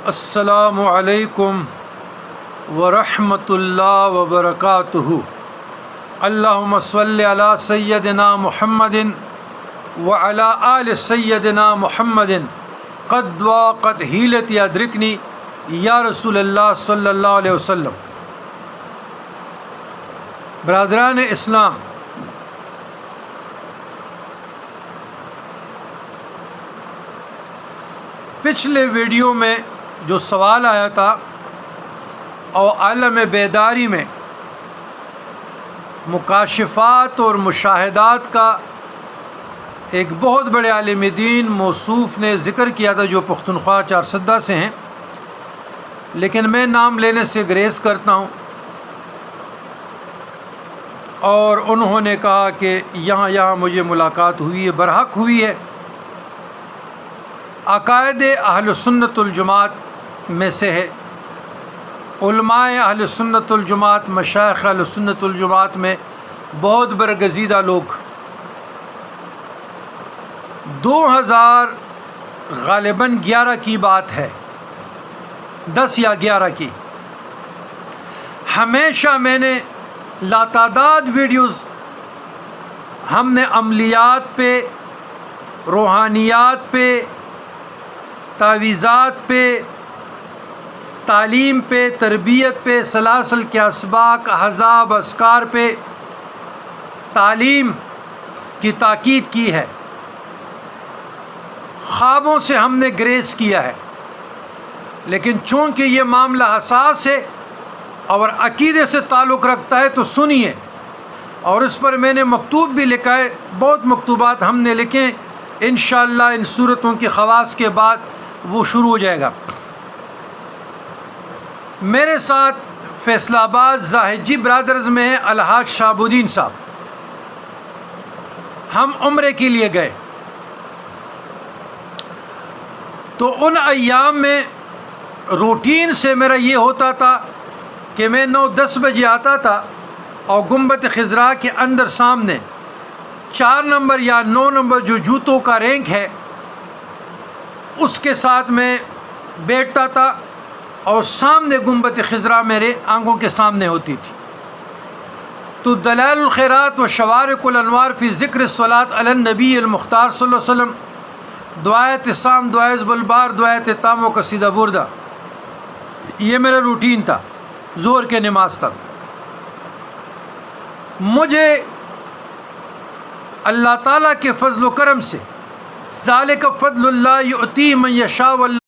السلام علیکم ورحمۃ اللہ وبرکاتہ۔ اللہم صلی علی سیدنا محمد وعلی آل سیدنا محمد قد وقد حیلتی ادرکنی یا رسول اللہ صلی اللہ علیہ وسلم۔ برادران اسلام، پچھلے ویڈیو میں جو سوال آیا تھا اور عالم بیداری میں مکاشفات اور مشاہدات کا ایک بہت بڑے عالم دین موصوف نے ذکر کیا تھا جو پختونخوا چارسدہ سے ہیں، لیکن میں نام لینے سے گریز کرتا ہوں، اور انہوں نے کہا کہ یہاں مجھے ملاقات ہوئی ہے، برحق ہوئی ہے۔ عقائد اہل سنت الجماعت میں سے ہے، علماء اہل سنت الجماعت، مشائخ اہل سنت الجماعت میں بہت برگزیدہ لوگ 2000 غالباً 11 کی بات ہے، 10 یا 11 کی، ہمیشہ میں نے لاتعداد ویڈیوز ہم نے عملیات پہ، روحانیات پہ، تعویذات پہ، تعلیم پہ، تربیت پہ، سلاسل کے اسباق، احزاب، اذکار پہ تعلیم کی تاکید کی ہے۔ خوابوں سے ہم نے گریز کیا ہے، لیکن چونکہ یہ معاملہ حساس ہے اور عقیدے سے تعلق رکھتا ہے تو سنیے، اور اس پر میں نے مکتوب بھی لکھا ہے، بہت مکتوبات ہم نے لکھے، انشاءاللہ ان صورتوں کی خواص کے بعد وہ شروع ہو جائے گا۔ میرے ساتھ فیصل آباد زاہد جی برادرز میں ہیں الحاج شہاب الدین صاحب۔ ہم عمرے کے لیے گئے تو ان ایام میں روٹین سے میرا یہ ہوتا تھا کہ میں 9-10 بجے آتا تھا اور گنبد خضراء کے اندر سامنے 4 نمبر یا 9 نمبر جو جوتوں کا رینک ہے اس کے ساتھ میں بیٹھتا تھا، اور سامنے گنبد خضراء میرے آنکھوں کے سامنے ہوتی تھی۔ تو دلائل الخیرات و شوارق الانوار فی ذکر الصلاۃ علی النبی المختار صلی اللہ علیہ وسلم، دعائے تسام، دعائے حزب البار، دعائے تتام و قصیدہ بردہ، یہ میرا روٹین تھا ظہر کے نماز تک۔ مجھے اللہ تعالیٰ کے فضل و کرم سے، ذالک فضل اللہ یؤتی من یشاء